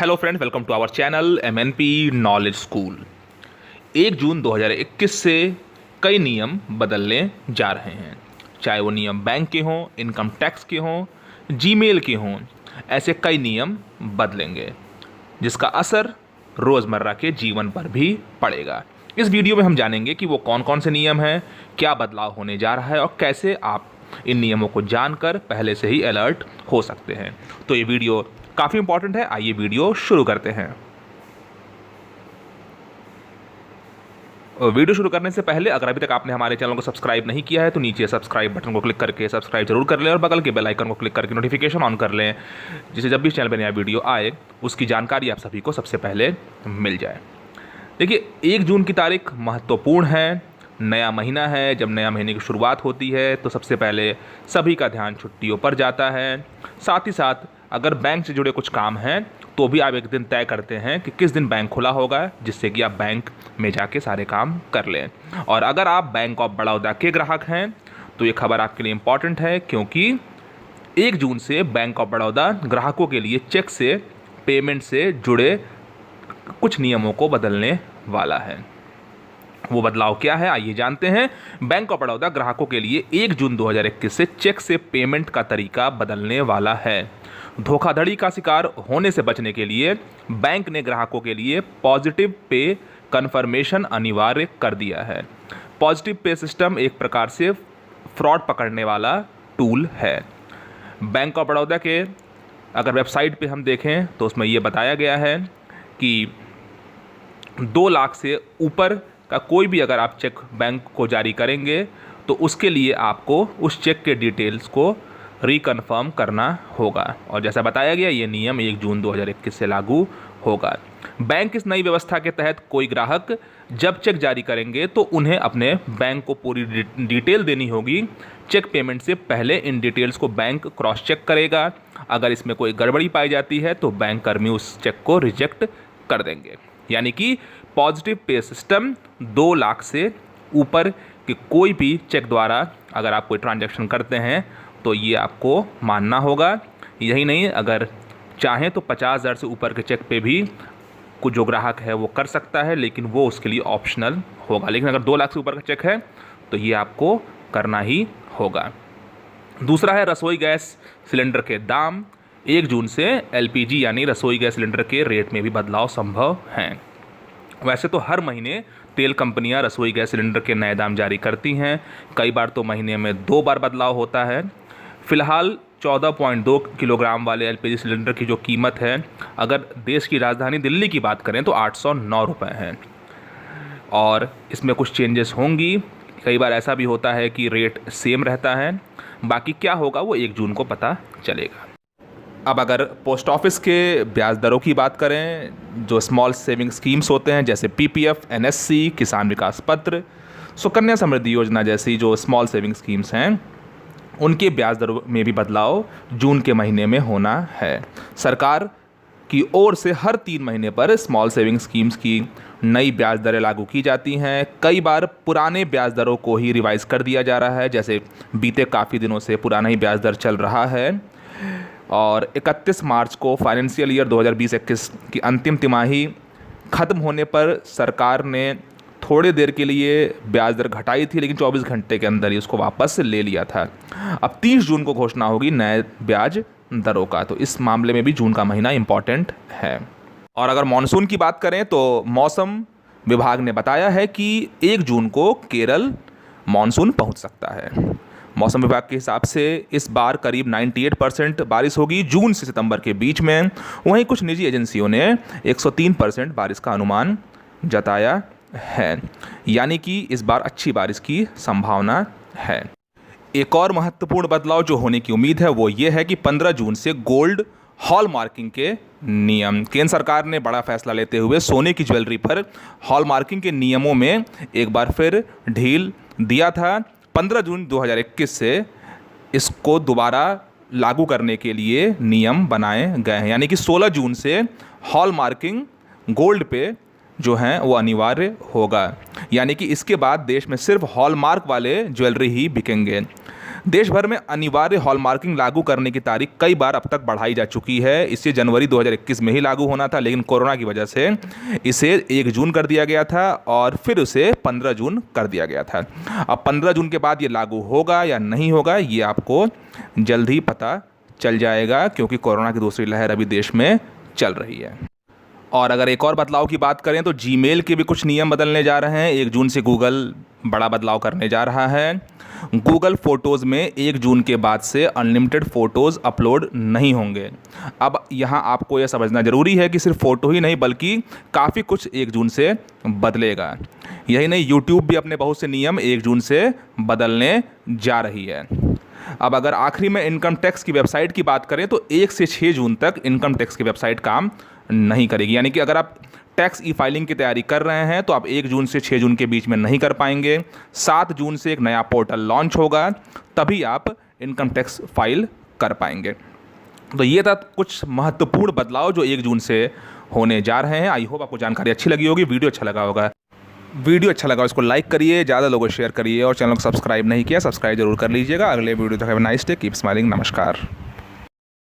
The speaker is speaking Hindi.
Hello friends, welcome to our channel MNP knowledge school. 1 जून 2021 से कई नियम बदलने जा रहे हैं। चाहे वो नियम बैंक के हों, इनकम टैक्स के हों, जीमेल के हों, ऐसे कई नियम बदलेंगे जिसका असर रोज़मर्रा के जीवन पर भी पड़ेगा। इस वीडियो में हम जानेंगे कि वो कौन कौन से नियम हैं, क्या बदलाव होने जा रहा है और कैसे आप इन नियमों को जानकर पहले से ही अलर्ट हो सकते हैं। तो ये वीडियो काफ़ी इंपॉर्टेंट है। आइए वीडियो शुरू करते हैं। वीडियो शुरू करने से पहले अगर अभी तक आपने हमारे चैनल को सब्सक्राइब नहीं किया है तो नीचे सब्सक्राइब बटन को क्लिक करके सब्सक्राइब जरूर कर लें और बगल के बेल आइकन को क्लिक करके नोटिफिकेशन ऑन कर लें, जिससे जब भी इस चैनल पर नया वीडियो आए उसकी जानकारी आप सभी को सबसे पहले मिल जाए। देखिए, 1 जून की तारीख महत्वपूर्ण है। नया महीना है। जब नया महीने की शुरुआत होती है तो सबसे पहले सभी का ध्यान छुट्टियों पर जाता है। साथ ही साथ अगर बैंक से जुड़े कुछ काम हैं तो भी आप एक दिन तय करते हैं कि किस दिन बैंक खुला होगा, जिससे कि आप बैंक में जाके सारे काम कर लें। और अगर आप बैंक ऑफ बड़ौदा के ग्राहक हैं तो ये खबर आपके लिए इम्पॉर्टेंट है, क्योंकि 1 जून से बैंक ऑफ बड़ौदा ग्राहकों के लिए चेक से पेमेंट से जुड़े कुछ नियमों को बदलने वाला है। वो बदलाव क्या है, आइए जानते हैं। बैंक ऑफ बड़ौदा ग्राहकों के लिए 1 जून 2021 से चेक से पेमेंट का तरीका बदलने वाला है। धोखाधड़ी का शिकार होने से बचने के लिए बैंक ने ग्राहकों के लिए पॉजिटिव पे कन्फर्मेशन अनिवार्य कर दिया है। पॉजिटिव पे सिस्टम एक प्रकार से फ्रॉड पकड़ने वाला टूल है। बैंक ऑफ बड़ौदा के अगर वेबसाइट पे हम देखें तो उसमें ये बताया गया है कि 2 लाख से ऊपर का कोई भी अगर आप चेक बैंक को जारी करेंगे तो उसके लिए आपको उस चेक के डिटेल्स को रिकन्फर्म करना होगा। और जैसा बताया गया, ये नियम 1 जून 2021 से लागू होगा। बैंक इस नई व्यवस्था के तहत कोई ग्राहक जब चेक जारी करेंगे तो उन्हें अपने बैंक को पूरी डिटेल देनी होगी। चेक पेमेंट से पहले इन डिटेल्स को बैंक क्रॉस चेक करेगा। अगर इसमें कोई गड़बड़ी पाई जाती है तो बैंक कर्मी उस चेक को रिजेक्ट कर देंगे। यानी कि पॉजिटिव पे सिस्टम 2 लाख से ऊपर के कोई भी चेक द्वारा अगर आप कोई ट्रांजैक्शन करते हैं तो ये आपको मानना होगा। यही नहीं, अगर चाहें तो 50,000 से ऊपर के चेक पे भी कुछ जो ग्राहक है वो कर सकता है, लेकिन वो उसके लिए ऑप्शनल होगा। लेकिन अगर 2 लाख से ऊपर का चेक है तो ये आपको करना ही होगा। दूसरा है रसोई गैस सिलेंडर के दाम। 1 जून से LPG यानी रसोई गैस सिलेंडर के रेट में भी बदलाव संभव हैं। वैसे तो हर महीने तेल कंपनियां रसोई गैस सिलेंडर के नए दाम जारी करती हैं। कई बार तो महीने में 2 बार बदलाव होता है। फिलहाल 14.2 किलोग्राम वाले LPG सिलेंडर की जो कीमत है, अगर देश की राजधानी दिल्ली की बात करें तो 809 रुपये है। और इसमें कुछ चेंजेस होंगी। कई बार ऐसा भी होता है कि रेट सेम रहता है। बाकी क्या होगा वो 1 जून को पता चलेगा। अब अगर पोस्ट ऑफिस के ब्याज दरों की बात करें, जो स्मॉल सेविंग स्कीम्स होते हैं जैसे PPF, NSC, किसान विकास पत्र, सुकन्या समृद्धि योजना जैसी जो स्मॉल सेविंग स्कीम्स हैं, उनके ब्याज दरों में भी बदलाव जून के महीने में होना है। सरकार की ओर से हर 3 महीने पर स्मॉल सेविंग स्कीम्स की नई ब्याज दरें लागू की जाती हैं। कई बार पुराने ब्याज दरों को ही रिवाइज कर दिया जा रहा है, जैसे बीते काफ़ी दिनों से पुराना ही ब्याज दर चल रहा है। और 31 मार्च को फाइनेंशियल ईयर 2020-21 की अंतिम तिमाही ख़त्म होने पर सरकार ने थोड़ी देर के लिए ब्याज दर घटाई थी, लेकिन 24 घंटे के अंदर ही उसको वापस ले लिया था। अब 30 जून को घोषणा होगी नए ब्याज दरों का, तो इस मामले में भी जून का महीना इम्पॉर्टेंट है। और अगर मानसून की बात करें तो मौसम विभाग ने बताया है कि 1 जून को केरल मानसून पहुंच सकता है। मौसम विभाग के हिसाब से इस बार करीब 98% बारिश होगी जून से सितंबर के बीच में। वहीं कुछ निजी एजेंसियों ने 103% बारिश का अनुमान जताया है, यानी कि इस बार अच्छी बारिश की संभावना है। एक और महत्वपूर्ण बदलाव जो होने की उम्मीद है वो ये है कि 15 जून से गोल्ड हॉल मार्किंग के नियम, केंद्र सरकार ने बड़ा फैसला लेते हुए सोने की ज्वेलरी पर हॉल मार्किंग के नियमों में एक बार फिर ढील दिया था। 15 जून 2021 से इसको दोबारा लागू करने के लिए नियम बनाए गए हैं, यानी कि 16 जून से हॉल मार्किंग गोल्ड पे जो हैं वो अनिवार्य होगा। यानी कि इसके बाद देश में सिर्फ हॉलमार्क वाले ज्वेलरी ही बिकेंगे। देश भर में अनिवार्य हॉलमार्किंग लागू करने की तारीख कई बार अब तक बढ़ाई जा चुकी है। इसे जनवरी 2021 में ही लागू होना था, लेकिन कोरोना की वजह से इसे 1 जून कर दिया गया था और फिर उसे 15 जून कर दिया गया था। अब 15 जून के बाद ये लागू होगा या नहीं होगा, ये आपको जल्द ही पता चल जाएगा, क्योंकि कोरोना की दूसरी लहर अभी देश में चल रही है। और अगर एक और बदलाव की बात करें तो जीमेल के भी कुछ नियम बदलने जा रहे हैं। 1 जून से गूगल बड़ा बदलाव करने जा रहा है। गूगल फ़ोटोज़ में 1 जून के बाद से अनलिमिटेड फ़ोटोज़ अपलोड नहीं होंगे। अब यहाँ आपको यह समझना ज़रूरी है कि सिर्फ फ़ोटो ही नहीं बल्कि काफ़ी कुछ 1 जून से बदलेगा। यही नहीं, यूट्यूब भी अपने बहुत से नियम 1 जून से बदलने जा रही है। अब अगर आखिरी में इनकम टैक्स की वेबसाइट की बात करें तो 1 से 6 जून तक इनकम टैक्स की वेबसाइट काम नहीं करेगी। यानी कि अगर आप टैक्स ई फाइलिंग की तैयारी कर रहे हैं तो आप 1 जून से 6 जून के बीच में नहीं कर पाएंगे। 7 जून से एक नया पोर्टल लॉन्च होगा, तभी आप इनकम टैक्स फाइल कर पाएंगे। तो ये था कुछ महत्वपूर्ण बदलाव जो 1 जून से होने जा रहे हैं। आई होप आपको जानकारी अच्छी लगी होगी, वीडियो अच्छा लगा होगा। वीडियो अच्छा लगा इसको लाइक करिए, ज़्यादा लोगों को शेयर करिए और चैनल को सब्सक्राइब नहीं किया सब्सक्राइब जरूर कर लीजिएगा। अगले वीडियो तक have a nice day, keep smiling, नमस्कार।